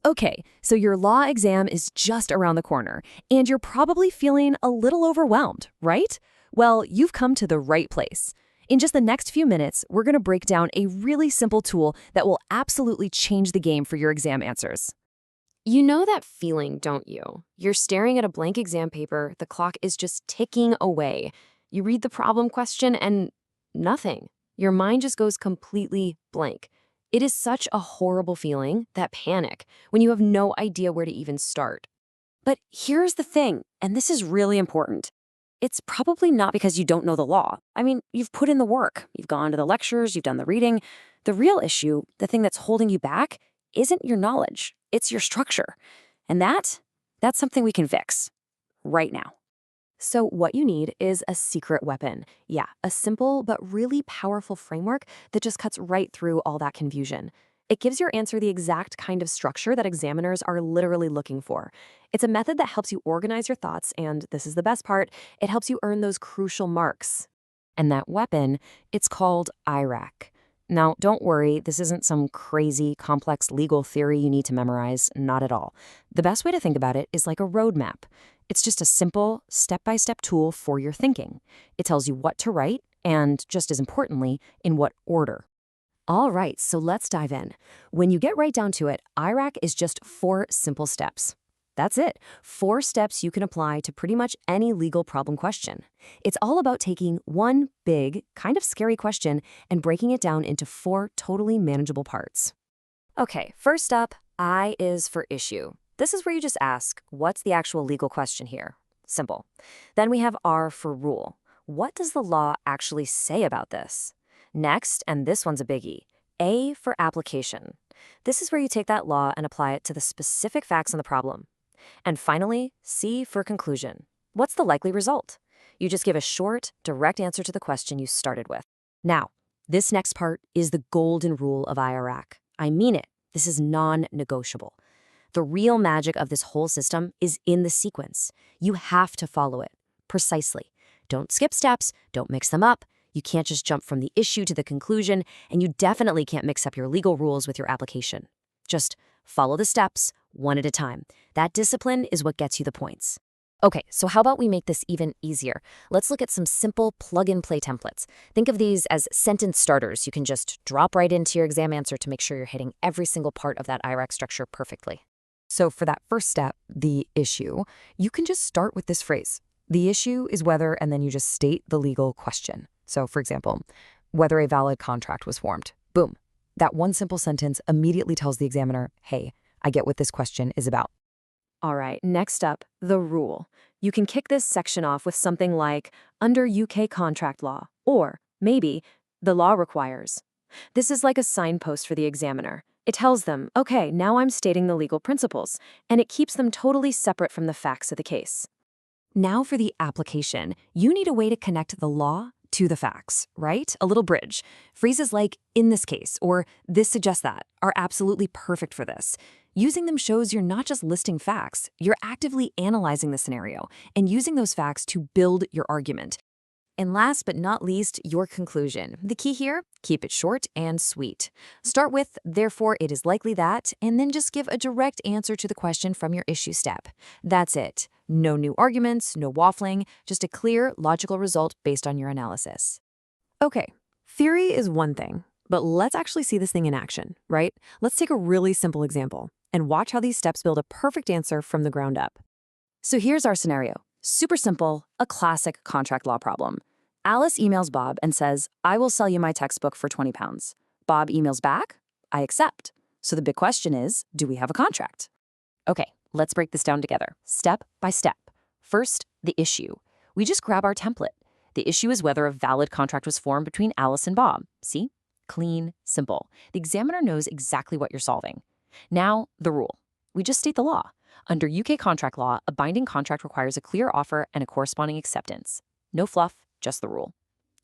Okay, so your law exam is just around the corner, and you're probably feeling a little overwhelmed, right? Well, you've come to the right place. In just the next few minutes, we're going to break down a really simple tool that will absolutely change the game for your exam answers. You know that feeling, don't you? You're staring at a blank exam paper, the clock is just ticking away. You read the problem question and nothing. Your mind just goes completely blank. It is such a horrible feeling, that panic, when you have no idea where to even start. But here's the thing, and this is really important. It's probably not because you don't know the law. I mean, you've put in the work. You've gone to the lectures, you've done the reading. The real issue, the thing that's holding you back, isn't your knowledge. It's your structure. And that's something we can fix right now. So what you need is a secret weapon. Yeah, a simple but really powerful framework that just cuts right through all that confusion. It gives your answer the exact kind of structure that examiners are literally looking for. It's a method that helps you organize your thoughts, and this is the best part, it helps you earn those crucial marks. And that weapon, it's called IRAC. Now, don't worry, this isn't some crazy, complex legal theory you need to memorize, not at all. The best way to think about it is like a roadmap. It's just a simple, step-by-step tool for your thinking. It tells you what to write, and just as importantly, in what order. All right, so let's dive in. When you get right down to it, IRAC is just 4 simple steps. That's it. 4 steps you can apply to pretty much any legal problem question. It's all about taking one big, kind of scary question and breaking it down into 4 totally manageable parts. Okay, first up, I is for issue. This is where you just ask, what's the actual legal question here? Simple. Then we have R for rule. What does the law actually say about this? Next, and this one's a biggie, A for application. This is where you take that law and apply it to the specific facts in the problem. And finally, C for conclusion. What's the likely result? You just give a short, direct answer to the question you started with. Now, this next part is the golden rule of IRAC. I mean it. This is non-negotiable. The real magic of this whole system is in the sequence. You have to follow it precisely. Don't skip steps. Don't mix them up. You can't just jump from the issue to the conclusion, and you definitely can't mix up your legal rules with your application. Just follow the steps, one at a time. That discipline is what gets you the points. Okay, so how about we make this even easier? Let's look at some simple plug-and-play templates. Think of these as sentence starters you can just drop right into your exam answer to make sure you're hitting every single part of that IRAC structure perfectly. So for that first step, the issue, you can just start with this phrase. The issue is whether, and then you just state the legal question. So, for example, whether a valid contract was formed. Boom. That one simple sentence immediately tells the examiner, hey, I get what this question is about. All right, next up, the rule. You can kick this section off with something like, under UK contract law, or maybe, the law requires. This is like a signpost for the examiner. It tells them, okay, now I'm stating the legal principles, and it keeps them totally separate from the facts of the case. Now for the application, you need a way to connect the law to the facts, right? A little bridge. Phrases like, in this case, or this suggests that, are absolutely perfect for this. Using them shows you're not just listing facts, you're actively analyzing the scenario and using those facts to build your argument. And last but not least, your conclusion. The key here, keep it short and sweet. Start with, therefore it is likely that, and then just give a direct answer to the question from your issue step. That's it. No new arguments, no waffling, just a clear, logical result based on your analysis. Okay, theory is one thing, but let's actually see this thing in action, right? Let's take a really simple example and watch how these steps build a perfect answer from the ground up. So here's our scenario. Super simple, a classic contract law problem. Alice emails Bob and says, I will sell you my textbook for 20 pounds. Bob emails back, I accept. So the big question is, do we have a contract? Okay, let's break this down together, step by step. First, the issue. We just grab our template. The issue is whether a valid contract was formed between Alice and Bob. See? Clean, simple. The examiner knows exactly what you're solving. Now, the rule. We just state the law. Under UK contract law, a binding contract requires a clear offer and a corresponding acceptance. No fluff, just the rule.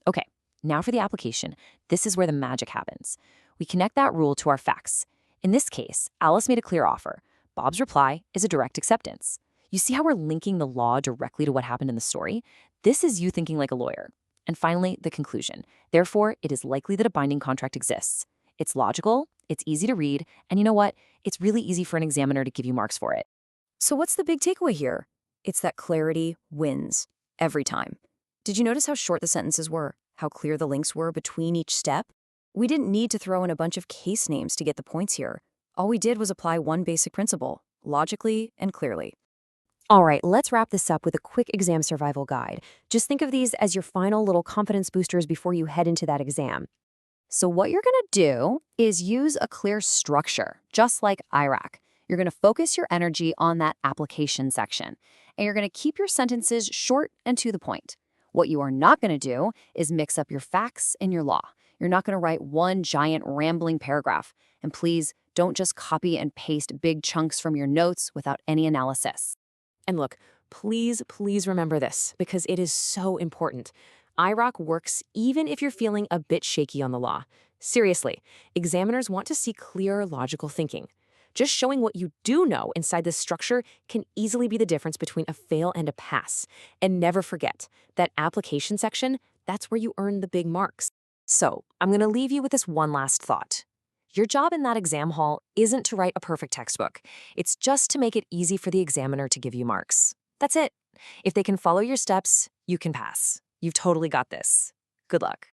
Okay, now for the application. This is where the magic happens. We connect that rule to our facts. In this case, Alice made a clear offer. Bob's reply is a direct acceptance. You see how we're linking the law directly to what happened in the story? This is you thinking like a lawyer. And finally, the conclusion. Therefore, it is likely that a binding contract exists. It's logical, It's easy to read, and you know what? It's really easy for an examiner to give you marks for it. So what's the big takeaway here? It's that clarity wins every time. Did you notice how short the sentences were? How clear the links were between each step? We didn't need to throw in a bunch of case names to get the points here. All we did was apply one basic principle, logically and clearly. All right, let's wrap this up with a quick exam survival guide. Just think of these as your final little confidence boosters before you head into that exam. So what you're going to do is use a clear structure, just like IRAC. You're going to focus your energy on that application section, and you're going to keep your sentences short and to the point. What you are not going to do is mix up your facts and your law. You're not going to write one giant rambling paragraph. And please don't just copy and paste big chunks from your notes without any analysis. And look, please remember this because it is so important. IROC works even if you're feeling a bit shaky on the law. Seriously, examiners want to see clear, logical thinking. Just showing what you do know inside this structure can easily be the difference between a fail and a pass. And never forget, that application section, that's where you earn the big marks. So, I'm going to leave you with this one last thought. Your job in that exam hall isn't to write a perfect textbook. It's just to make it easy for the examiner to give you marks. That's it. If they can follow your steps, you can pass. You've totally got this. Good luck.